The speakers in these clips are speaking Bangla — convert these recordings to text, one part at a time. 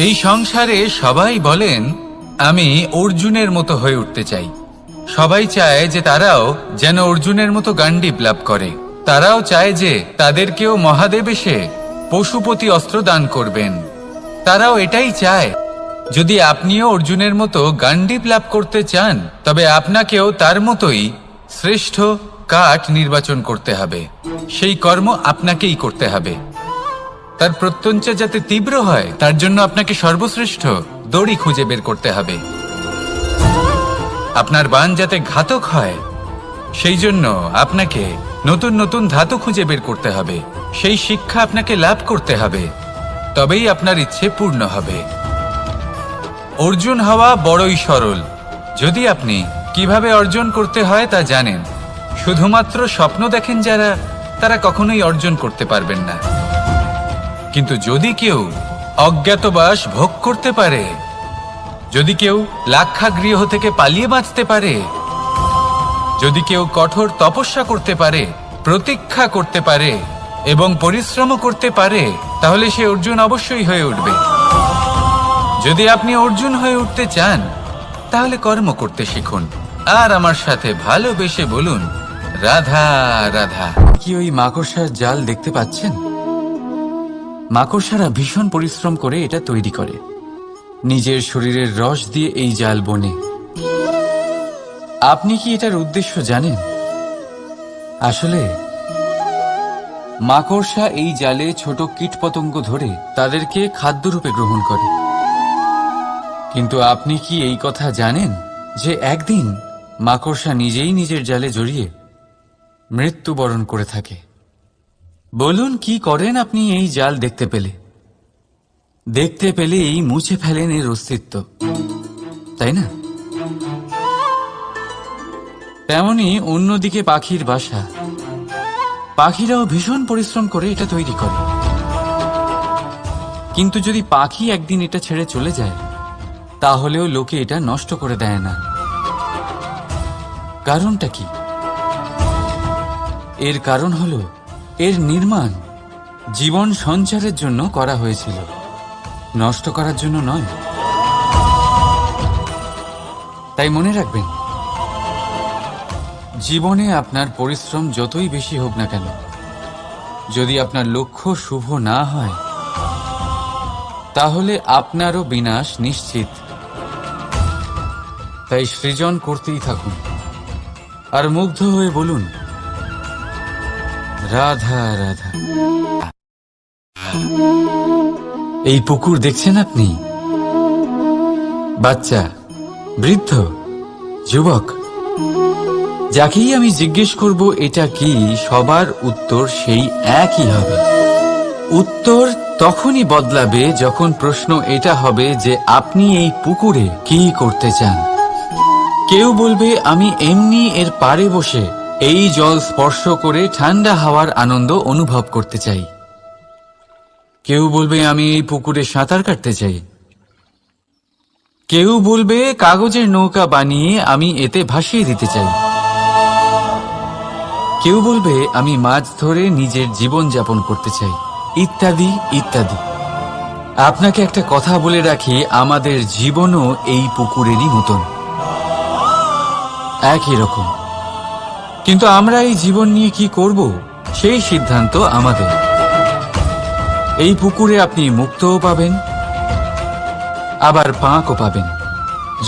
এই সংসারে সবাই বলেন আমি অর্জুনের মতো হয়ে উঠতে চাই। সবাই চায় যে তারাও যেন অর্জুনের মতো গান্ডীব লাভ করে। তারাও চায় যে তাদেরকেও মহাদেব এসে পশুপতি অস্ত্র দান করবেন। তারাও এটাই চায়। যদি আপনিও অর্জুনের মতো গান্ডীব লাভ করতে চান, তবে আপনাকেও তার মতোই শ্রেষ্ঠ কাঠ নির্বাচন করতে হবে। সেই কর্ম আপনাকেই করতে হবে। তার প্রত্যঞ্চা যাতে তীব্র হয়, তার জন্য আপনাকে সর্বশ্রেষ্ঠ দড়ি খুঁজে বের করতে হবে। আপনার বাণ যাতে ঘাতক হয়, সেই জন্য আপনাকে নতুন নতুন ধাতু খুঁজে বের করতে হবে। সেই শিক্ষা আপনাকে লাভ করতে হবে, তবেই আপনার ইচ্ছে পূর্ণ হবে। অর্জুন হওয়া বড়ই সরল, যদি আপনি কিভাবে অর্জন করতে হয় তা জানেন। শুধুমাত্র স্বপ্ন দেখেন যারা, তারা কখনোই অর্জন করতে পারবেন না। কিন্তু যদি কেউ অজ্ঞাতবাস ভোগ করতে পারে, যদি কেউ লাক্ষাগৃহ থেকে পালিয়ে বাঁচতে পারে, যদি কেউ কঠোর তপস্যা করতে পারে, প্রতীক্ষা করতে পারে এবং পরিশ্রম করতে পারে, তাহলে সে অর্জুন অবশ্যই হয়ে উঠবে। যদি আপনি অর্জুন হয়ে উঠতে চান, তাহলে কর্ম করতে শিখুন আর আমার সাথে ভালোবেসে বলুন রাধা রাধা। কি ওই মাকড়সার জাল দেখতে পাচ্ছেন? মাকড়সারা ভীষণ পরিশ্রম করে এটা তৈরি করে। নিজের শরীরের রস দিয়ে এই জাল বোনে। আপনি কি এটার উদ্দেশ্য জানেন? আসলে মাকড়সা এই জালে ছোট কীটপতঙ্গ ধরে তাদেরকে খাদ্যরূপে গ্রহণ করে। কিন্তু আপনি কি এই কথা জানেন যে একদিন মাকড়সা নিজেই নিজের জালে জড়িয়ে মৃত্যুবরণ করে থাকে? বলুন, কি করেন আপনি এই জাল দেখতে পেলে? দেখতে পেলেই মুছে ফেলেন এর অস্তিত্ব, তাই না? তেমনি অন্যদিকে পাখির বাসা। পাখিরাও ভীষণ পরিশ্রম করে এটা তৈরি করে। কিন্তু যদি পাখি একদিন এটা ছেড়ে চলে যায়, তাহলেও লোকে এটা নষ্ট করে দেয় না। কারণটা কি? এর কারণ হলো এর নির্মাণ জীবন সঞ্চারের জন্য করা হয়েছিল, নষ্ট করার জন্য নয়। তাই মনে রাখবেন, জীবনে আপনার পরিশ্রম যতই বেশি হোক না কেন, যদি আপনার লক্ষ্য শুভ না হয়, তাহলে আপনারও বিনাশ নিশ্চিত। তাই সৃজন করতেই থাকুন আর মুগ্ধ হয়ে বলুন রাধা রাধা। এই পুকুর দেখছেন আপনি? বাচ্চা, বৃদ্ধ, যুবক, যাকেই আমি জিজ্ঞেস করব এটা কি, সবার উত্তর সেই একই হবে। উত্তর তখনই বদলাবে যখন প্রশ্ন এটা হবে যে আপনি এই পুকুরে কি করতে চান। কেউ বলবে আমি এমনি এর পাড়ে বসে এই জল স্পর্শ করে ঠান্ডা হাওয়ার আনন্দ অনুভব করতে চাই। কেউ বলবে আমি এই পুকুরে সাঁতার কাটতে চাই। কেউ বলবে কাগজের নৌকা বানিয়ে আমি এতে ভাসিয়ে দিতে চাই। কেউ বলবে আমি মাছ ধরে নিজের জীবন যাপন করতে চাই, ইত্যাদি ইত্যাদি। আপনাকে একটা কথা বলে রাখি, আমাদের জীবনও এই পুকুরেরই মতন, একই রকম। কিন্তু আমরা এই জীবন নিয়ে কি করব, সেই সিদ্ধান্ত আমাদের। এই পুকুরে আপনি মুক্তও পাবেন, আবার পাঁকও পাবেন।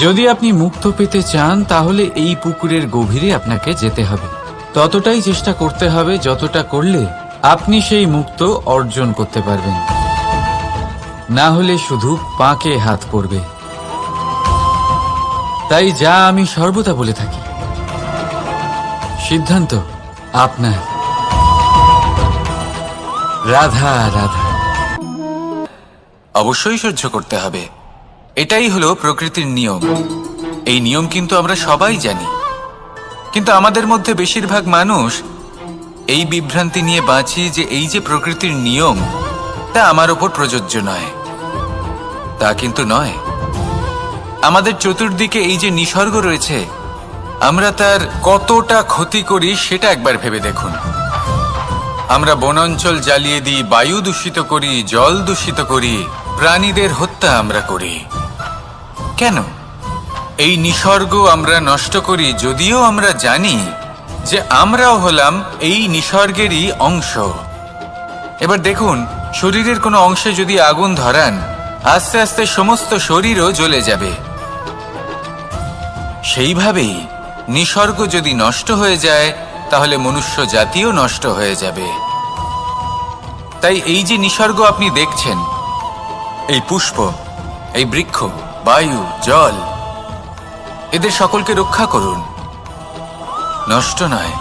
যদি আপনি মুক্ত পেতে চান, তাহলে এই পুকুরের গভীরে আপনাকে যেতে হবে। ততটাই চেষ্টা করতে হবে যতটা করলে আপনি সেই মুক্ত অর্জন করতে পারবেন। না হলে শুধু পাঁকে হাত পড়বে। তাই যা আমি সর্বদা বলে থাকি, সিদ্ধান্ত আপনার। রাধা রাধা। অবশ্যই সহ্য করতে হবে, এটাই হলো প্রকৃতির নিয়ম। এই নিয়ম কিন্তু আমরা সবাই জানি, কিন্তু আমাদের মধ্যে বেশিরভাগ মানুষ এই বিভ্রান্তি নিয়ে বাঁচি যে এই যে প্রকৃতির নিয়ম, তা আমার ওপর প্রযোজ্য নয়। তা কিন্তু নয়। আমাদের চতুর্দিকে এই যে নিসর্গ রয়েছে, আমরা তার কতটা ক্ষতি করি সেটা একবার ভেবে দেখুন। আমরা বনাঞ্চল জ্বালিয়ে দিই, বায়ু দূষিত করি, জল দূষিত করি, প্রাণীদের হত্যা আমরা করি। কেন? এই নিসর্গ আমরা নষ্ট করি, যদিও আমরা জানি যে আমরাও হলাম এই নিসর্গেরই অংশ। এবার দেখুন, শরীরের কোনো অংশে যদি আগুন ধরান, আস্তে আস্তে সমস্ত শরীরও জ্বলে যাবে। সেইভাবেই নিসর্গ যদি নষ্ট হয়ে যায়, তাহলে মনুষ্য জাতিও নষ্ট হয়ে যাবে। তাই এই যে নিসর্গ আপনি দেখছেন, এই পুষ্প, এই বৃক্ষ, বায়ু, জল, এদের সকলকে রক্ষা করুন, নষ্ট নয়।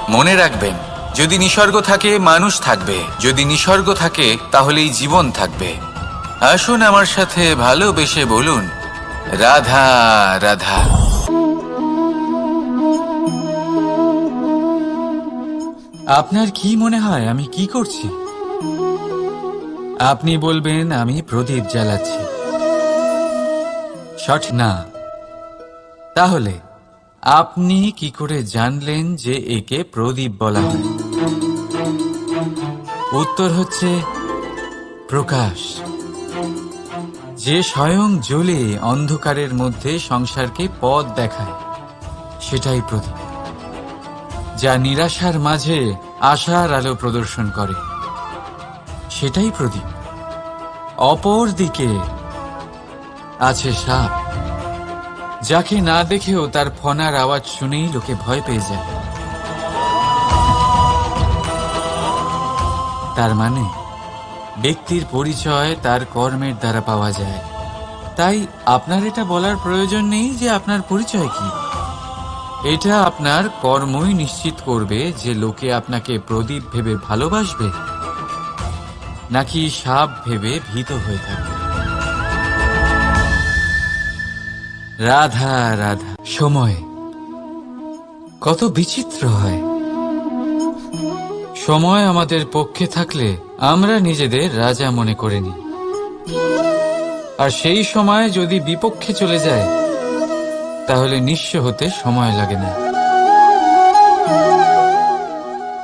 মনে রাখবেন, যদি নিসর্গ থাকে মানুষ থাকবে, যদি নিসর্গ থাকে তাহলেই জীবন থাকবে। আসুন আমার সাথে ভালোবেসে বলুন, রাধা রাধা। আপনার কি মনে হয় আমি কি করছি? আপনি বলবেন আমি প্রদীপ জ্বালাচ্ছি। সঠিক না। তাহলে আপনি কি করে জানলেন যে একে প্রদীপ বলা হয়? উত্তর হচ্ছে প্রকাশ, যে স্বয়ং জ্বলে অন্ধকারের মধ্যে সংসারকে পথ দেখায়, সেটাই প্রদীপ। যা নিরাশার মাঝে আশার আলো প্রদর্শন করে, সেটাই প্রদীপ। অপর দিকে আছে সাপ, যাকে না দেখেও তার ফনার আওয়াজ শুনেই লোকে ভয় পেয়ে যায়। তার মানে ব্যক্তির পরিচয় তার কর্মের দ্বারা পাওয়া যায়। তাই আপনার এটা বলার প্রয়োজন নেই যে আপনার পরিচয় কি। এটা আপনার কর্মই নিশ্চিত করবে যে লোকে আপনাকে প্রদীপ ভেবে ভালোবাসবে নাকি সাপ ভেবে ভীত হয়ে থাকবে। রাধা রাধা। সময় কত বিচিত্র হয়। সময় আমাদের পক্ষে থাকলে আমরা নিজেদের রাজা মনে করে নিই, আর সেই সময় যদি বিপক্ষে চলে যায় তাহলে নিঃস্ব হতে সময় লাগে না।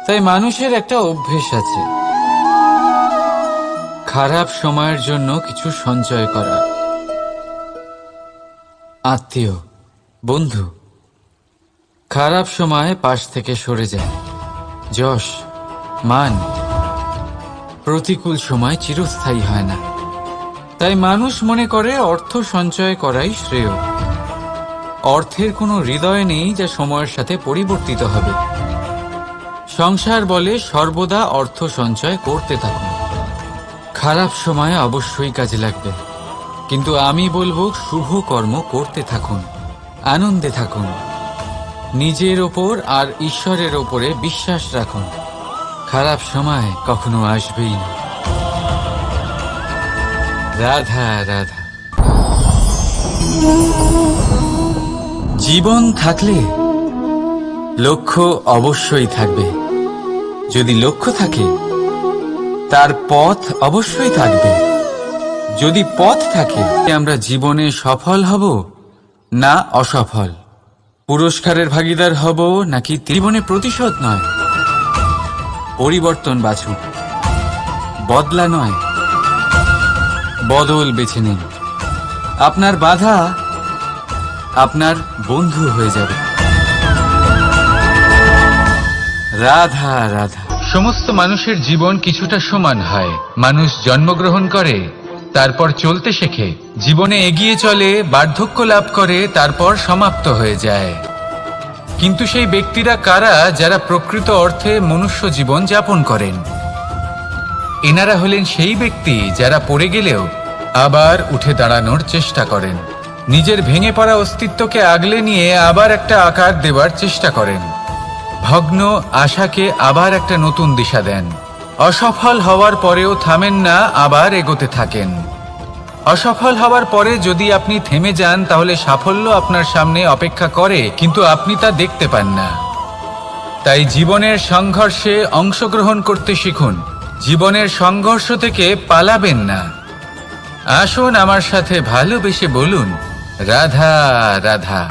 তাই মানুষের একটা অভ্যেস আছে, খারাপ সময়ের জন্য কিছু সঞ্চয় করা। আত্মীয়, বন্ধু খারাপ সময় পাশ থেকে সরে যায়। যশ, মান প্রতিকূল সময় চিরস্থায়ী হয় না। তাই মানুষ মনে করে অর্থ সঞ্চয় করাই শ্রেয়। অর্থের কোনো হৃদয় নেই যা সময়ের সাথে পরিবর্তিত হবে। সংসার বলে সর্বদা অর্থ সঞ্চয় করতে থাকুন। খারাপ সময় অবশ্যই কাজে লাগবে, কিন্তু আমি বলবো শুভ কর্ম করতে থাকুন, আনন্দে থাকুন, নিজের ওপর আর ঈশ্বরের ওপরে বিশ্বাস রাখুন। খারাপ সময় কখনো আসবেই না। রাধা রাধা। জীবন থাকলে লক্ষ্য অবশ্যই থাকবে। যদি লক্ষ্য থাকে তার পথ অবশ্যই থাকবে। যদি পথ থাকে, আমরা জীবনে সফল হব না অসফল, পুরস্কারের ভাগীদার হব নাকি জীবনে প্রতিশোধ নয়। পরিবর্তন বাছুন, বদলা নয়, বদল বেছে নিন। আপনার বাধা আপনার বন্ধু হয়ে যাবে। রাধা রাধা। সমস্ত মানুষের জীবন কিছুটা সমান হয়। মানুষ জন্মগ্রহণ করে, তারপর চলতে শেখে, জীবনে এগিয়ে চলে, বার্ধক্য লাভ করে, তারপর সমাপ্ত হয়ে যায়। কিন্তু সেই ব্যক্তিরা কারা যারা প্রকৃত অর্থে মনুষ্য জীবন যাপন করেন? এনারা হলেন সেই ব্যক্তি যারা পড়ে গেলেও আবার উঠে দাঁড়ানোর চেষ্টা করেন, নিজের ভেঙে পড়া অস্তিত্বকে আগলে নিয়ে আবার একটা আকার দেবার চেষ্টা করেন, ভগ্ন আশাকে আবার একটা নতুন দিশা দেন। অসফল হওয়ার পরেও থামেন না, আবার এগোতে থাকেন। অসফল হওয়ার পরে যদি আপনি থেমে যান তাহলে সাফল্য আপনার সামনে অপেক্ষা করে, কিন্তু আপনি তা দেখতে পান না। তাই জীবনের সংঘর্ষে অংশগ্রহণ করতে শিখুন। জীবনের সংঘর্ষ থেকে পালাবেন না। আসুন আমার সাথে ভালোবেসে বলুন, রাধা রাধা।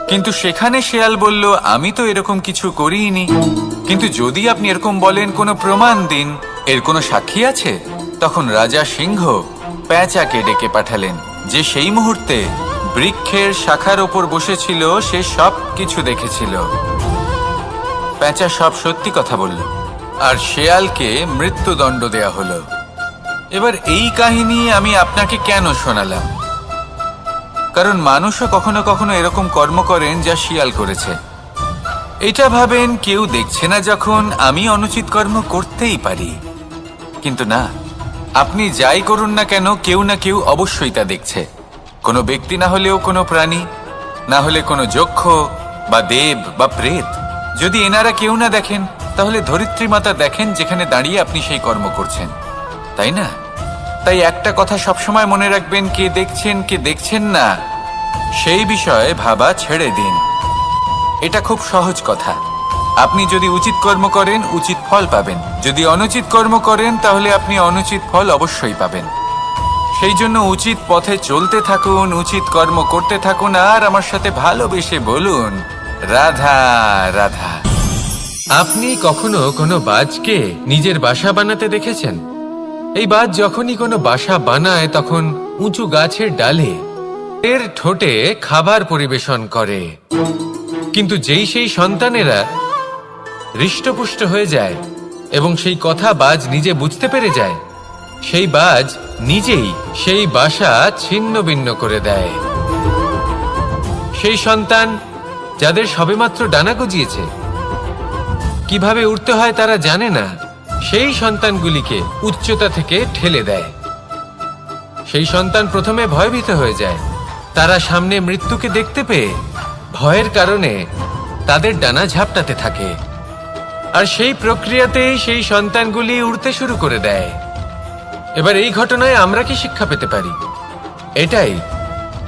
কিন্তু সেখানে শেয়াল বলল, আমি তো এরকম কিছু করিনি। কিন্তু যদি আপনি এরকম বলেন, কোনো প্রমাণ দিন, এর কোনো সাক্ষী আছে? তখন রাজা সিংহ পেঁচাকে ডেকে পাঠালেন, যে সেই মুহূর্তে বৃক্ষের শাখার ওপর বসেছিল। সে সব কিছু দেখেছিল। পেঁচা সব সত্যি কথা বলল, আর শেয়ালকে মৃত্যুদণ্ড দেয়া হলো। এবার এই কাহিনী আমি আপনাকে কেন শোনালাম? কারণ মানুষও কখনো কখনো এরকম কর্ম করেন যা শিয়াল করেছে। এটা ভাবেন কেউ দেখছে না, যখন আমি অনুচিত কর্ম করতেই পারি। কিন্তু না, আপনি যাই করুন না কেন, কেউ না কেউ অবশ্যই তা দেখছে। কোনো ব্যক্তি না হলেও কোনো প্রাণী, না হলে কোনো যক্ষ বা দেব বা প্রেত। যদি এনারা কেউ না দেখেন, তাহলে ধরিত্রী মাতা দেখেন, যেখানে দাঁড়িয়ে আপনি সেই কর্ম করছেন, তাই না? তাই একটা কথা সবসময় মনে রাখবেন, কে দেখছেন কে দেখছেন না সেই বিষয়ে ভাবা ছেড়ে দিন। এটা খুব সহজ কথা। আপনি যদি উচিত কর্ম করেন, উচিত ফল পাবেন। যদি অনুচিত কর্ম করেন, তাহলে আপনি অনুচিত ফল অবশ্যই পাবেন। সেই জন্য উচিত পথে চলতে থাকুন, উচিত কর্ম করতে থাকুন, আর আমার সাথে ভালোবেসে বলুন, রাধা রাধা। আপনি কখনো কোনো বাজকে নিজের বাসা বানাতে দেখেছেন? এই বাজ যখনই কোনো বাসা বানায়, তখন উঁচু গাছের ডালে এর ঠোঁটে খাবার পরিবেশন করে। কিন্তু যেই সেই সন্তানেরা হৃষ্টপুষ্ট হয়ে যায় এবং সেই কথা বাজ নিজে বুঝতে পেরে যায়, সেই বাজ নিজেই সেই বাসা ছিন্ন ভিন্ন করে দেয়। সেই সন্তান যাদের সবেমাত্র ডানা গজিয়েছে, কিভাবে উঠতে হয় তারা জানে না, সেই সন্তানগুলিকে উচ্চতা থেকে ঠেলে দেয়। সেই সন্তান প্রথমে ভয়ভীত হয়ে যায়। তারা সামনে মৃত্যুকে দেখতে পেয়ে ভয়ের কারণে তাদের ডানা ঝাপটাতে থাকে, আর সেই প্রক্রিয়াতেই সেই সন্তানগুলি উড়তে শুরু করে দেয়। এবার এই ঘটনায় আমরা কি শিক্ষা পেতে পারি? এটাই,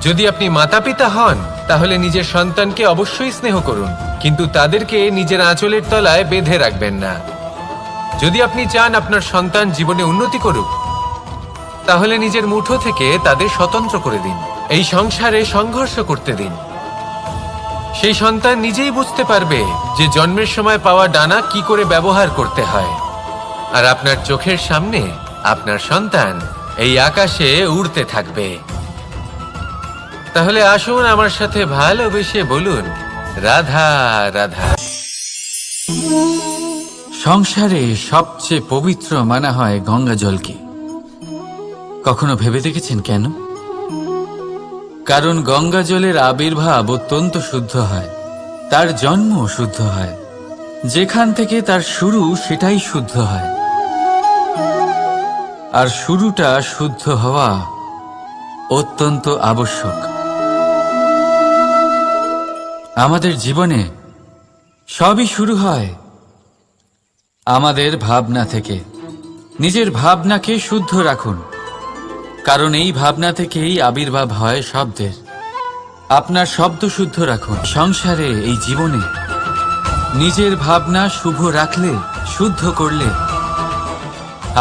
যদি আপনি মাতা পিতা হন, তাহলে নিজের সন্তানকে অবশ্যই স্নেহ করুন, কিন্তু তাদেরকে নিজের আঁচলের তলায় বেঁধে রাখবেন না। যদি আপনি চান আপনার সন্তান জীবনে উন্নতি করুক, তাহলে নিজের মুঠো থেকে তাদের স্বতন্ত্র করে দিন। এই সংসারে সংঘর্ষ করতে দিন। সেই সন্তান নিজেই বুঝতে পারবে যে জন্মের সময় পাওয়া ডানা কি করে ব্যবহার করতে হয়। আর আপনার চোখের সামনে আপনার সন্তান এই আকাশে উড়তে থাকবে। তাহলে আসুন আমার সাথে ভালোবেসে বলুন, রাধা রাধা। সংসারে সবচেয়ে পবিত্র মানা হয় গঙ্গা জলকে। কখনো ভেবে দেখেছেন কেন? কারণ গঙ্গা জলের আবির্ভাব অত্যন্ত শুদ্ধ হয়, তার জন্ম শুদ্ধ হয়, যেখান থেকে তার শুরু সেটাই শুদ্ধ হয়। আর শুরুটা শুদ্ধ হওয়া অত্যন্ত আবশ্যক। আমাদের জীবনে সবই শুরু হয় আমাদের ভাবনা থেকে। নিজের ভাবনাকে শুদ্ধ রাখুন, কারণ এই ভাবনা থেকেই আবির্ভাব হয় শব্দের। আপনার শব্দ শুদ্ধ রাখুন। সংসারে, এই জীবনে নিজের ভাবনা শুভ রাখলে, শুদ্ধ করলে,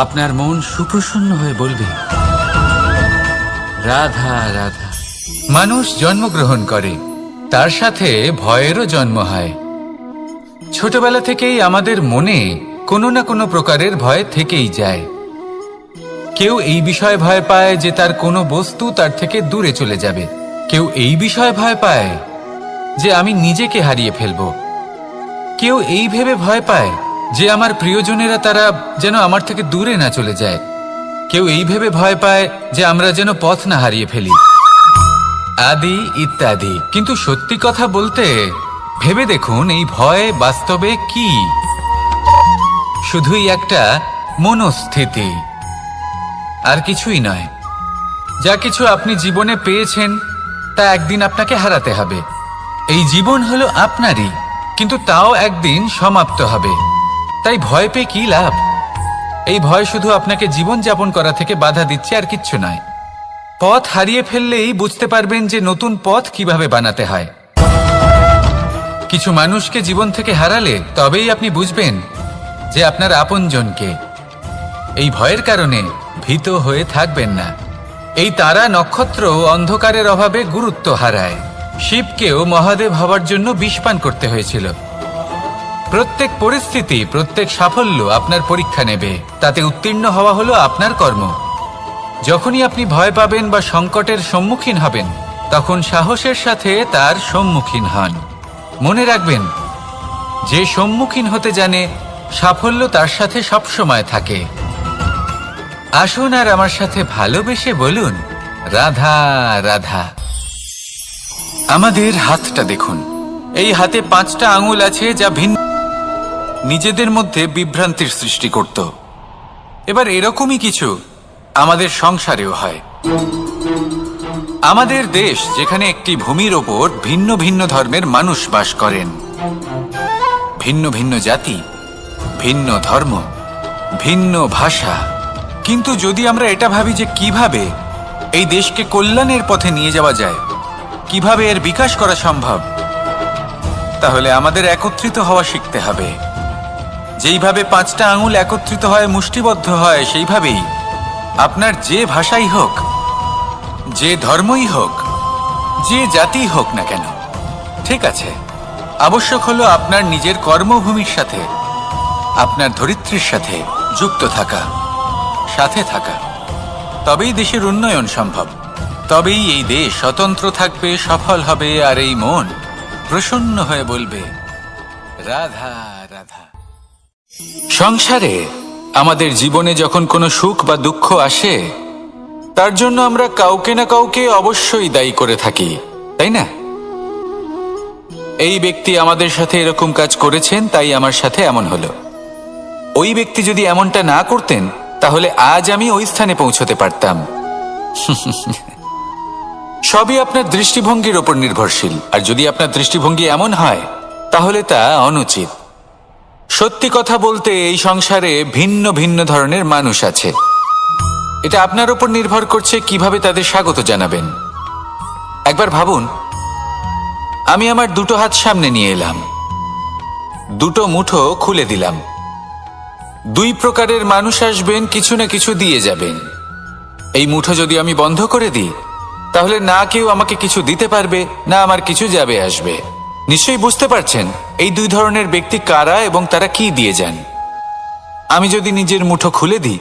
আপনার মন সুপ্রসন্ন হয়ে বলবে, রাধা রাধা। মানুষ জন্মগ্রহণ করে, তার সাথে ভয়েরও জন্ম হয়। ছোটবেলা থেকেই আমাদের মনে কোনো না কোনো প্রকারের ভয় থেকেই যায়। কেউ এই বিষয়ে ভয় পায় যে তার কোনো বস্তু তার থেকে দূরে চলে যাবে। কেউ এই বিষয়ে ভয় পায় যে আমি নিজেকে হারিয়ে ফেলব। কেউ এই ভেবে ভয় পায় যে আমার প্রিয়জনেরা তারা যেন আমার থেকে দূরে না চলে যায়। কেউ এই ভেবে ভয় পায় যে আমরা যেন পথ না হারিয়ে ফেলি, আদি ইত্যাদি। কিন্তু সত্যি কথা বলতে, ভেবে দেখুন এই ভয় বাস্তবে কি? শুধুই একটা মনস্থিতি, আর কিছুই নয়। যা কিছু আপনি জীবনে পেয়েছেন তা একদিন আপনাকে হারাতে হবে। এই জীবন হলো আপনারই, কিন্তু তাও একদিন সমাপ্ত হবে। তাই ভয় পেয়ে কি লাভ? এই ভয় শুধু আপনাকে জীবন যাপন করা থেকে বাধা দিচ্ছে, আর কিচ্ছু নয়। পথ হারিয়ে ফেললেই বুঝতে পারবেন যে নতুন পথ কিভাবে বানাতে হয়। কিছু মানুষকে জীবন থেকে হারালে তবেই আপনি বুঝবেন যে আপনার আপনজনকে। এই ভয়ের কারণে ভীত হয়ে থাকবেন না। এই তারা নক্ষত্র অন্ধকারের অভাবে গুরুত্ব হারায়। শিবকেও মহাদেব হওয়ার জন্য বিষপান করতে হয়েছিল। প্রত্যেক পরিস্থিতি, প্রত্যেক সাফল্য আপনার পরীক্ষা নেবে। তাতে উত্তীর্ণ হওয়া হলো আপনার কর্ম। যখনই আপনি ভয় পাবেন বা সংকটের সম্মুখীন হবেন, তখন সাহসের সাথে তার সম্মুখীন হন। মনে রাখবেন, যে সম্মুখীন হতে জানে, সাফল্য তার সাথে সবসময় থাকে। আসুন আর আমার সাথে ভালোবেসে বলুন, রাধা রাধা। আমাদের হাতটা দেখুন। এই হাতে 5টা আঙুল আছে, যা ভিন্ন নিজেদের মধ্যে বিভ্রান্তির সৃষ্টি করত। এবার এরকমই কিছু আমাদের সংসারেও হয়। আমাদের দেশ, যেখানে একটি ভূমির ওপর ভিন্ন ভিন্ন ধর্মের মানুষ বাস করেন, ভিন্ন ভিন্ন জাতি, ভিন্ন ধর্ম, ভিন্ন ভাষা। কিন্তু যদি আমরা এটা ভাবি যে কিভাবে এই দেশকে কল্যাণের পথে নিয়ে যাওয়া যায়, কিভাবে এর বিকাশ করা সম্ভব, তাহলে আমাদের একত্রিত হওয়া শিখতে হবে। যেইভাবে 5টা আঙুল একত্রিত হয়, মুষ্টিবদ্ধ হয়, সেইভাবেই আপনার যে ভাষাই হোক, যে ধর্মই হোক, যে জাতি হোক না কেন, ঠিক আছে, আবশ্যক হলো আপনার নিজের কর্মভূমির সাথে, আপনার ধরিত্রীর সাথে যুক্ত থাকা, সাথে থাকা। তবেই দেশের উন্নয়ন সম্ভব। তবেই এই দেশ স্বতন্ত্র থাকবে, সফল হবে, আর এই মন প্রসন্ন হয়ে বলবে, রাধা রাধা। সংসারে আমাদের জীবনে যখন কোনো সুখ বা দুঃখ আসে, তার জন্য আমরা কাউকে না কাউকে অবশ্যই দায়ী করে থাকি, তাই না? এই ব্যক্তি আমাদের সাথে এরকম কাজ করেছেন, তাই আমার সাথে এমন হলো। ওই ব্যক্তি যদি এমনটা না করতেন, তাহলে আজ আমি ওই স্থানে পৌঁছতে পারতাম। সবই আপনার দৃষ্টিভঙ্গির ওপর নির্ভরশীল। আর যদি আপনার দৃষ্টিভঙ্গি এমন হয়, তাহলে তা অনুচিত। সত্যি কথা বলতে, এই সংসারে ভিন্ন ভিন্ন ধরনের মানুষ আছে। এটা আপনার উপর নির্ভর করছে কিভাবে তাদের স্বাগত জানাবেন। একবার ভাবুন, আমি আমার 2টো হাত সামনে নিয়ে এলাম, 2টো মুঠো খুলে দিলাম। 2 প্রকারের মানুষ আসবেন, কিছু না কিছু দিয়ে যাবেন। এই মুঠো যদি আমি বন্ধ করে দিই, তাহলে না কেউ আমাকে কিছু দিতে পারবে, না আমার কিছু যাবে আসবে। নিশ্চয়ই বুঝতে পারছেন এই 2 ধরনের ব্যক্তি কারা এবং তারা কি দিয়ে যান। আমি যদি নিজের মুঠো খুলে দিই,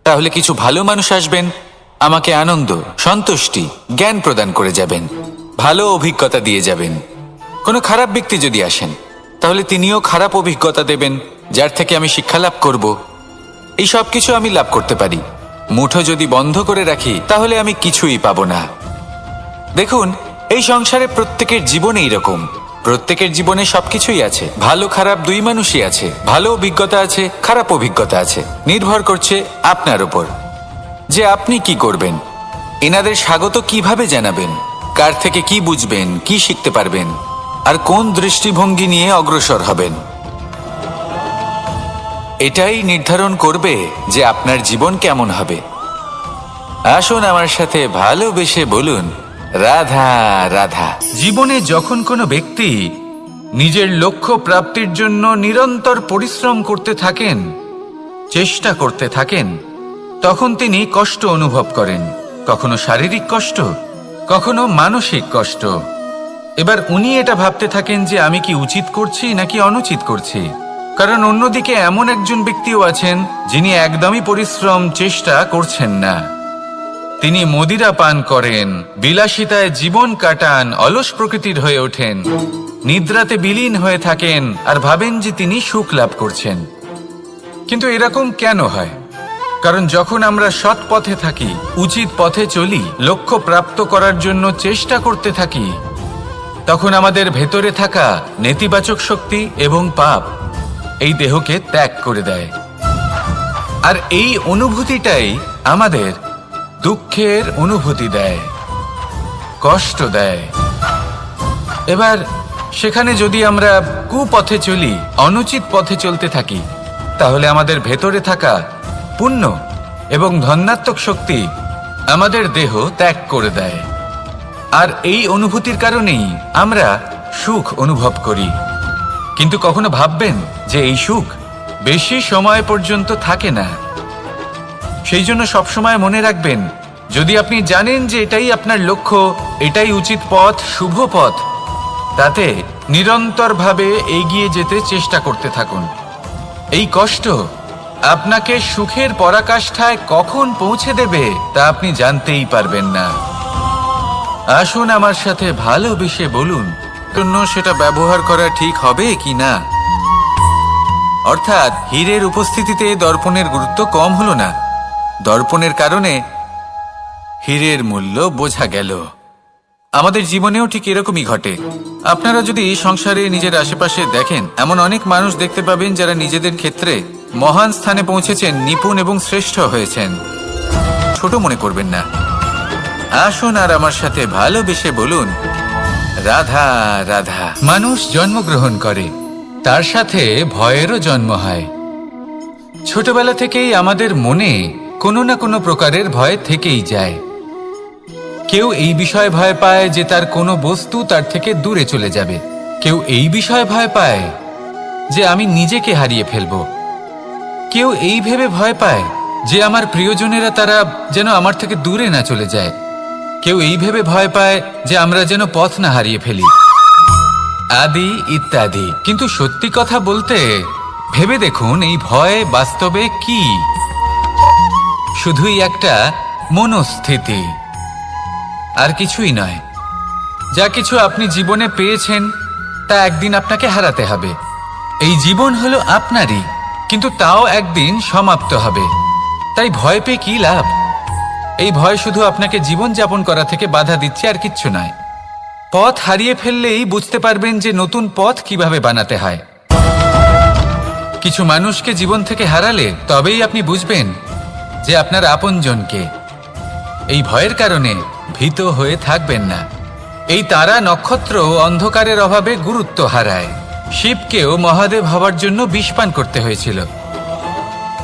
তাহলে কিছু ভালো মানুষ আসবেন, আমাকে আনন্দ, সন্তুষ্টি, জ্ঞান প্রদান করে যাবেন, ভালো অভিজ্ঞতা দিয়ে যাবেন। কোনো খারাপ ব্যক্তি যদি আসেন, তাহলে তিনিও খারাপ অভিজ্ঞতা দেবেন, যার থেকে আমি শিক্ষা লাভ করব। এই সব কিছু আমি লাভ করতে পারি। মুঠো যদি বন্ধ করে রাখি, তাহলে আমি কিছুই পাবো না। দেখুন, এই সংসারে প্রত্যেকের জীবনে এইরকম। প্রত্যেকের জীবনে সবকিছুই আছে, ভালো খারাপ 2 মানুষই আছে। ভালো অভিজ্ঞতা আছে, খারাপ অভিজ্ঞতা আছে। নির্ভর করছে আপনার উপর যে আপনি কি করবেন, এনাদের স্বাগত কিভাবে জানাবেন, কার থেকে কি বুঝবেন, কি শিখতে পারবেন, আর কোন দৃষ্টিভঙ্গি নিয়ে অগ্রসর হবেন। এটাই নির্ধারণ করবে যে আপনার জীবন কেমন হবে। আসুন আমার সাথে ভালোবেসে বলুন, রাধা রাধা। জীবনে যখন কোনো ব্যক্তি নিজের লক্ষ্য প্রাপ্তির জন্য নিরন্তর পরিশ্রম করতে থাকেন, চেষ্টা করতে থাকেন, তখন তিনি কষ্ট অনুভব করেন। কখনো শারীরিক কষ্ট, কখনো মানসিক কষ্ট। এবার উনি এটা ভাবতে থাকেন যে আমি কি উচিত করছি নাকি অনুচিত করছি। কারণ অন্যদিকে এমন একজন ব্যক্তিও আছেন, যিনি একদমই পরিশ্রম, চেষ্টা করছেন না। তিনি মদিরা পান করেন, বিলাসিতায় জীবন কাটান, অলস প্রকৃতির হয়ে ওঠেন, নিদ্রাতে বিলীন হয়ে থাকেন, আর ভাবেন যে তিনি সুখ লাভ করছেন। কিন্তু এরকম কেন হয়? কারণ যখন আমরা সৎ পথে থাকি, উচিত পথে চলি, লক্ষ্য প্রাপ্ত করার জন্য চেষ্টা করতে থাকি, তখন আমাদের ভেতরে থাকা নেতিবাচক শক্তি এবং পাপ এই দেহকে ত্যাগ করে দেয়। আর এই অনুভূতিটাই আমাদের দুঃখের অনুভূতি দেয়, কষ্ট দেয়। এবার সেখানে যদি আমরা কুপথে চলি, অনুচিত পথে চলতে থাকি, তাহলে আমাদের ভেতরে থাকা পুণ্য এবং ধনাত্মক শক্তি আমাদের দেহ ত্যাগ করে দেয়। আর এই অনুভূতির কারণেই আমরা সুখ অনুভব করি। কিন্তু কখনো ভাববেন যে এই সুখ বেশি সময় পর্যন্ত থাকে না। সেই জন্য সবসময় মনে রাখবেন, যদি আপনি জানেন যে এটাই আপনার লক্ষ্য, এটাই উচিত পথ, শুভ পথ, তাতে নিরন্তরভাবে এগিয়ে যেতে চেষ্টা করতে থাকুন। এই কষ্ট আপনাকে সুখের পরাকাষ্ঠায় কখন পৌঁছে দেবে তা আপনি জানতেই পারবেন না। আসুন আমার সাথে ভালোবেসে বলুন, জন্য সেটা ব্যবহার করা ঠিক হবে কি না। অর্থাৎ হীরের উপস্থিতিতে দর্পণের গুরুত্ব কম হলো না, দর্পণের কারণে হীরের মূল্য বোঝা গেল। আমাদের জীবনেও ঠিক এরকমই ঘটে। আপনারা যদি সংসারে নিজের আশেপাশে দেখেন, এমন অনেক মানুষ দেখতে পাবেন যারা নিজেদের ক্ষেত্রে মহান স্থানে পৌঁছেছেন, নিপুণ এবং শ্রেষ্ঠ হয়েছেন। ছোট মনে করবেন না। আসুন আর আমার সাথে ভালোবেসে বলুন, রাধা রাধা। মানুষ জন্মগ্রহণ করে, তার সাথে ভয়েরও জন্ম হয়। ছোটবেলা থেকেই আমাদের মনে কোনো না কোনো প্রকারের ভয় থেকেই যায়। কেউ এই বিষয়ে ভয় পায় যে তার কোনো বস্তু তার থেকে দূরে চলে যাবে। কেউ এই বিষয়ে ভয় পায় যে আমি নিজেকে হারিয়ে ফেলব। কেউ এই ভেবে ভয় পায় যে আমার প্রিয়জনেরা তারা যেন আমার থেকে দূরে না চলে যায়। কেউ এই ভেবে ভয় পায় যে আমরা যেন পথ না হারিয়ে ফেলি, আদি ইত্যাদি। কিন্তু সত্যি কথা বলতে ভেবে দেখুন, এই ভয় বাস্তবে কি? শুধুই একটা মনস্থিতি, আর কিছুই নয়। যা কিছু আপনি জীবনে পেয়েছেন তা একদিন আপনাকে হারাতে হবে। এই জীবন হলো আপনারই, কিন্তু তাও একদিন সমাপ্ত হবে। তাই ভয় পেয়ে কি লাভ? এই ভয় শুধু আপনাকে জীবন যাপন করা থেকে বাধা দিচ্ছে, আর কিচ্ছু নয়। পথ হারিয়ে ফেললেই বুঝতে পারবেন যে নতুন পথ কিভাবে বানাতে হয়। কিছু মানুষকে জীবন থেকে হারালে তবেই আপনি বুঝবেন যে আপনার আপনজনকে। এই ভয়ের কারণে ভীত হয়ে থাকবেন না। এই তারা নক্ষত্র অন্ধকারের অভাবে গুরুত্ব হারায়। শিবকেও মহাদেব হবার জন্য বিষপান করতে হয়েছিল।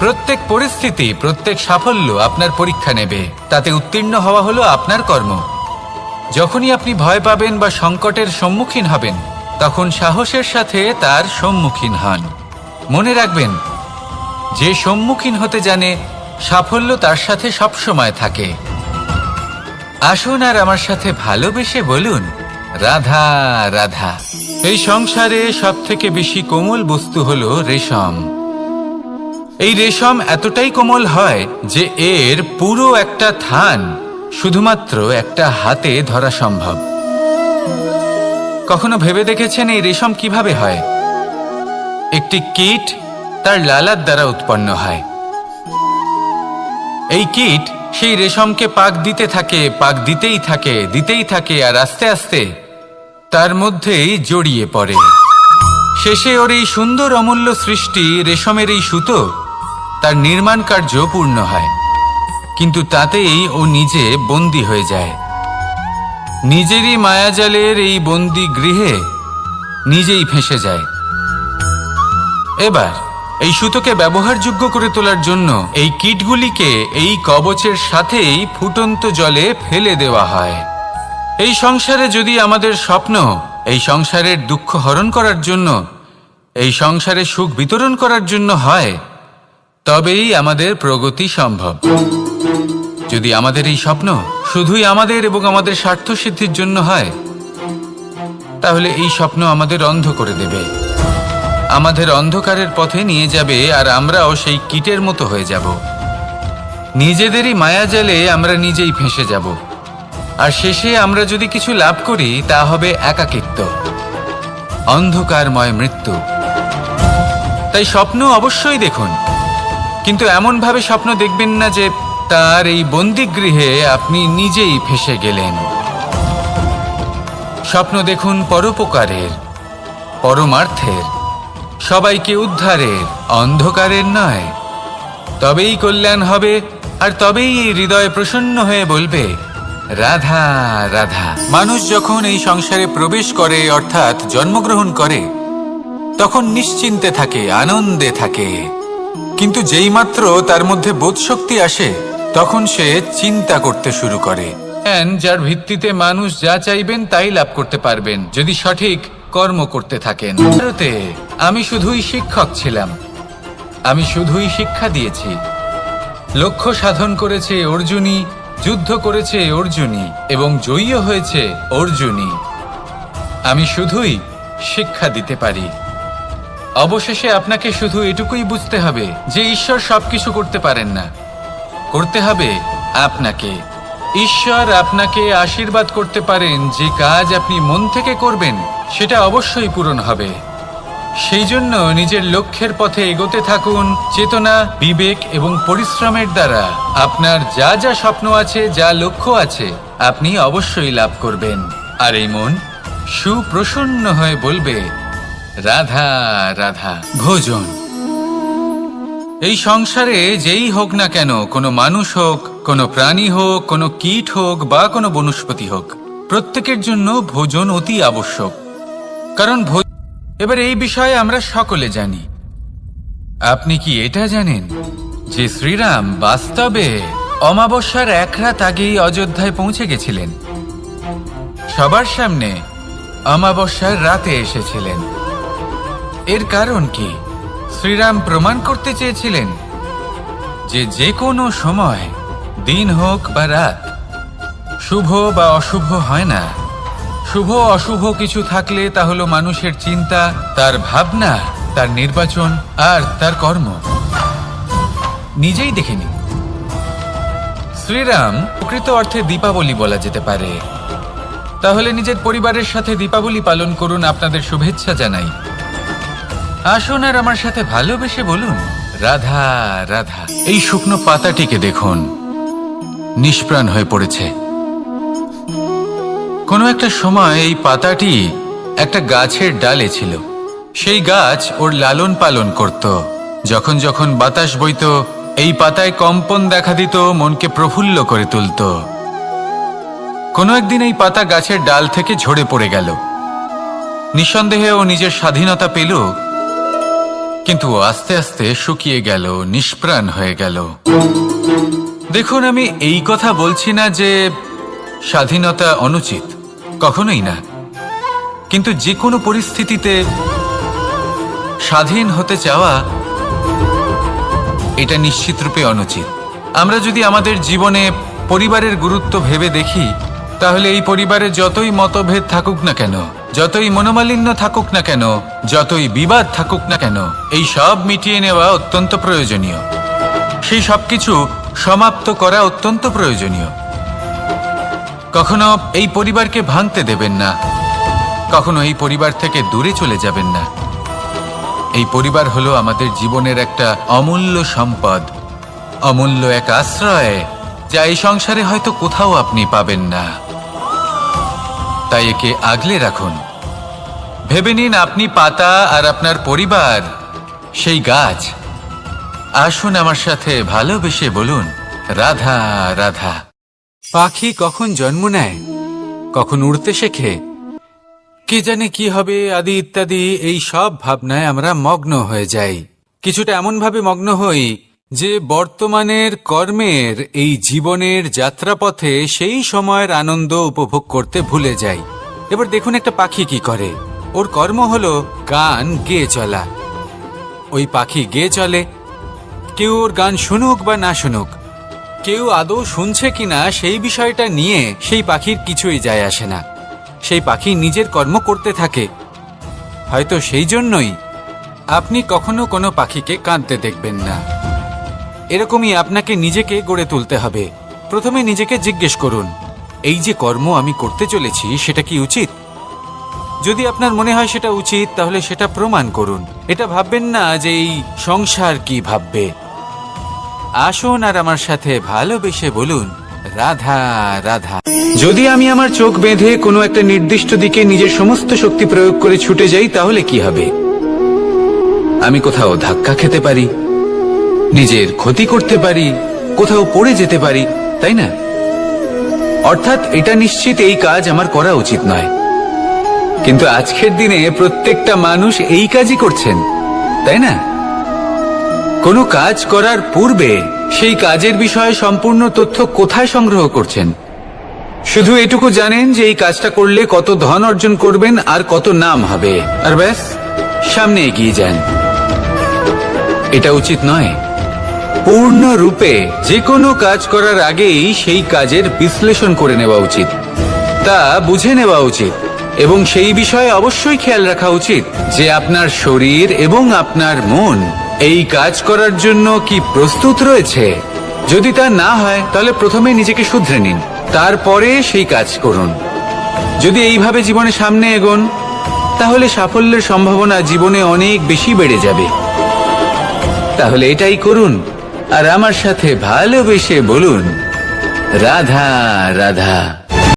প্রত্যেক পরিস্থিতি, প্রত্যেক সাফল্য আপনার পরীক্ষা নেবে, তাতে উত্তীর্ণ হওয়া হলো আপনার কর্ম। যখনই আপনি ভয় পাবেন বা সংকটের সম্মুখীন হবেন, তখন সাহসের সাথে তার সম্মুখীন হন। মনে রাখবেন, যে সম্মুখীন হতে জানে সাফল্য তার সাথে সবসময় থাকে। আসুন আর আমার সাথে ভালোবেসে বলুন, রাধা রাধা। এই সংসারে সব থেকে বেশি কোমল বস্তু হলো রেশম। এই রেশম এতটাই কোমল হয় যে এর পুরো একটা থান শুধুমাত্র একটা হাতে ধরা সম্ভব। কখনো ভেবে দেখেছেন এই রেশম কিভাবে হয়? একটি কীট তার লালার দ্বারা উৎপন্ন হয়। এই কীট সেই রেশমকে পাক দিতে থাকে, পাক দিতেই থাকে, আর আস্তে আস্তে তার মধ্যেই জড়িয়ে পড়ে। শেষে ওর এই সুন্দর অমূল্য সৃষ্টি রেশমের এই সুতো, তার নির্মাণ কার্য পূর্ণ হয়। কিন্তু তাতেই ও নিজে বন্দী হয়ে যায়। নিজেরই মায়াজালের এই বন্দী গৃহে নিজেই ফেঁসে যায়। এবার এই সুতোকে ব্যবহারযোগ্য করে তোলার জন্য এই কীটগুলিকে এই কবচের সাথেই ফুটন্ত জলে ফেলে দেওয়া হয়। এই সংসারে যদি আমাদের স্বপ্ন এই সংসারের দুঃখ হরণ করার জন্য, এই সংসারে সুখ বিতরণ করার জন্য হয়, তবেই আমাদের প্রগতি সম্ভব। যদি আমাদের এই স্বপ্ন শুধুই আমাদের এবং আমাদের স্বার্থ সিদ্ধির জন্য হয়, তাহলে এই স্বপ্ন আমাদের অন্ধ করে দেবে, আমাদের অন্ধকারের পথে নিয়ে যাবে, আর আমরাও সেই কীটের মতো হয়ে যাব। নিজেদেরই মায়াজালে আমরা নিজেই ফেঁসে যাব, আর শেষে আমরা যদি কিছু লাভ করি তা হবে একাকিত্ব, অন্ধকারময় মৃত্যু। তাই স্বপ্ন অবশ্যই দেখুন, কিন্তু এমনভাবে স্বপ্ন দেখবেন না যে তার এই বন্দিগৃহে আপনি নিজেই ফেঁসে গেলেন। স্বপ্ন দেখুন পরোপকারের, পরমার্থের, সবাইকে উদ্ধারের, অন্ধকারের নয়। তবেই কল্যাণ হবে, আর তবেই এই হৃদয় প্রসন্ন হয়ে বলবে, রাধা রাধা। মানুষ যখন এই সংসারে প্রবেশ করে, অর্থাৎ জন্মগ্রহণ করে, তখন নিশ্চিন্তে থাকে, আনন্দে থাকে। কিন্তু যেইমাত্র তার মধ্যে বোধশক্তি আসে, তখন সে চিন্তা করতে শুরু করে। যার ভিত্তিতে মানুষ যা চাইবেন তাই লাভ করতে পারবেন, যদি সঠিক কর্ম করতে থাকেন। ভারতে আমি শুধুই শিক্ষক ছিলাম, আমি শুধুই শিক্ষা দিয়েছি। লক্ষ্য সাধন করেছে অর্জুনই, যুদ্ধ করেছে অর্জুনই, এবং জয়ী হয়েছে অর্জুনই। আমি শুধুই শিক্ষা দিতে পারি। অবশেষে আপনাকে শুধু এটুকুই বুঝতে হবে যে ঈশ্বর সবকিছু করতে পারেন না, করতে হবে আপনাকে। ঈশ্বর আপনাকে আশীর্বাদ করতে পারেন, যে কাজ আপনি মন থেকে করবেন সেটা অবশ্যই পূরণ হবে। সেই জন্য নিজের লক্ষ্যের পথে এগোতে থাকুন, চেতনা, বিবেক এবং পরিশ্রমের দ্বারা আপনার যা যা স্বপ্ন আছে, যা লক্ষ্য আছে, আপনি অবশ্যই লাভ করবেন। আর এই মন সুপ্রসন্ন হয়ে বলবে, রাধা রাধা। ভোজন। এই সংসারে যেই হোক না কেন, কোনো মানুষ হোক, কোনো প্রাণী হোক, কোনো কীট হোক বা কোনো বনস্পতি হোক, প্রত্যেকের জন্য ভোজন অতি আবশ্যক। কারণ এবার এই বিষয়ে আমরা সকলে জানি। আপনি কি এটা জানেন যে শ্রীরাম বাস্তবে অমাবস্যার এক রাত আগেই অযোধ্যায় পৌঁছে গেছিলেন? সবার সামনে অমাবস্যার রাতে এসেছিলেন। এর কারণ কি? শ্রীরাম প্রমাণ করতে চেয়েছিলেন যে যে কোনো সময়, দিন হোক বা রাত, শুভ বা অশুভ হয় না। শুভ অশুভ কিছু থাকলে তা হলো মানুষের চিন্তা, তার ভাবনা, তার নির্বাচন আর তার কর্ম। নিজেই দেখে নিন। শ্রীরাম প্রকৃত অর্থে দীপাবলি বলা যেতে পারে। তাহলে নিজের পরিবারের সাথে দীপাবলি পালন করুন। আপনাদের শুভেচ্ছা জানাই। আসুন আর আমার সাথে ভালোবেসে বলুন, রাধা রাধা। এই শুকনো পাতাটিকে দেখুন, নিষ্প্রাণ হয়ে পড়েছে। কোনো একটা সময় এই পাতাটি একটা গাছের ডালে ছিল। সেই গাছ ওর লালন পালন করত। যখন যখন বাতাস বইত, এই পাতায় কম্পন দেখা দিত, মনকে প্রফুল্ল করে তুলত। কোনো একদিন এই পাতা গাছের ডাল থেকে ঝরে পড়ে গেল। নিঃসন্দেহে ও নিজের স্বাধীনতা পেল, কিন্তু আস্তে আস্তে শুকিয়ে গেল, নিষ্প্রাণ হয়ে গেল। দেখুন, আমি এই কথা বলছি না যে স্বাধীনতা অনুচিত, কখনোই না। কিন্তু যে কোনো পরিস্থিতিতে স্বাধীন হতে চাওয়া এটা নিশ্চিতরূপে অনুচিত। আমরা যদি আমাদের জীবনে পরিবারের গুরুত্ব ভেবে দেখি, তাহলে এই পরিবারে যতই মতভেদ থাকুক না কেন, যতই মনোমালিন্য থাকুক না কেন, যতই বিবাদ থাকুক না কেন, এই সব মিটিয়ে নেওয়া অত্যন্ত প্রয়োজনীয়। সেই সবকিছু সমাপ্ত করা অত্যন্ত প্রয়োজনীয়। কখনো এই পরিবারকে ভাঙতে দেবেন না, কখনো এই পরিবার থেকে দূরে চলে যাবেন না। এই পরিবার হলো আমাদের জীবনের একটা অমূল্য সম্পদ, অমূল্য এক আশ্রয়, যা এই সংসারে হয়তো কোথাও আপনি পাবেন না। তাই একে আগলে রাখুন। ভেবে নিন আপনি পাতা আর আপনার পরিবার সেই গাছ। আসুন আমার সাথে ভালোবেসে বলুন, রাধা রাধা। পাখি কখন জন্ম নেয়, কখন উড়তে শেখে, কে জানে কি হবে আদি ইত্যাদি, এই সব ভাবনায় আমরা মগ্ন হয়ে যাই। কিছুটা এমন ভাবে মগ্ন হই যে বর্তমানের কর্মের এই জীবনের যাত্রাপথে সেই সময়ের আনন্দ উপভোগ করতে ভুলে যাই। এবার দেখুন একটা পাখি কি করে। ওর কর্ম হলো গান গেয়ে চলা। ওই পাখি গেয়ে চলে, কেউ ওর গান শুনুক বা না শুনুক, কেউ আদৌ শুনছে কিনা সেই বিষয়টা নিয়ে সেই পাখির কিছুই যায় আসে না। সেই পাখি নিজের কর্ম করতে থাকে। হয়তো সেই জন্যই আপনি কখনো কোনো পাখিকে কাঁদতে দেখবেন না। এরকমই আপনাকে নিজেকে গড়ে তুলতে হবে। প্রথমে নিজেকে জিজ্ঞেস করুন, এই যে কর্ম আমি করতে চলেছি সেটা কি উচিত? যদি আপনার মনে হয় সেটা উচিত, তাহলে সেটা প্রমাণ করুন। এটা ভাববেন না যে এই সংসার কি ভাববে। আসুন আর আমার সাথে ভালোবেসে বলুন, রাধা রাধা। যদি আমি আমার চোখ বেঁধে কোনো একটা নির্দিষ্ট দিকে নিজের সমস্ত শক্তি প্রয়োগ করে ছুটে যাই, তাহলে কি হবে? আমি কোথাও ধাক্কা খেতে পারি, নিজের ক্ষতি করতে পারি, কোথাও পড়ে যেতে পারি, তাই না? অর্থাৎ এটা নিশ্চিত এই কাজ আমার করা উচিত নয়। কিন্তু আজকের দিনে প্রত্যেকটা মানুষ এই কাজই করছেন, তাই না? কোনো কাজ করার পূর্বে সেই কাজের বিষয়ে সম্পূর্ণ তথ্য কোথায় সংগ্রহ করছেন? শুধু এটুকু জানেন যে এই কাজটা করলে কত ধন অর্জন করবেন আর কত নাম হবে, আর ব্যাস সামনে এগিয়ে যান। এটা উচিত নয়। পূর্ণরূপে যে কোনো কাজ করার আগেই সেই কাজের বিশ্লেষণ করে নেওয়া উচিত, তা বুঝে নেওয়া উচিত এবং সেই বিষয়ে অবশ্যই খেয়াল রাখা উচিত যে আপনার শরীর এবং আপনার মন এই কাজ করার জন্য কি প্রস্তুত রয়েছে। যদি তা না হয় তাহলে প্রথমে নিজেকে শুধরে নিন, তারপরে সেই কাজ করুন। যদি এইভাবে জীবনে সামনে এগোন তাহলে সাফল্যের সম্ভাবনা জীবনে অনেক বেশি বেড়ে যাবে। তাহলে এটাই করুন আর আমার সাথে ভালোবেসে বলুন রাধা রাধা।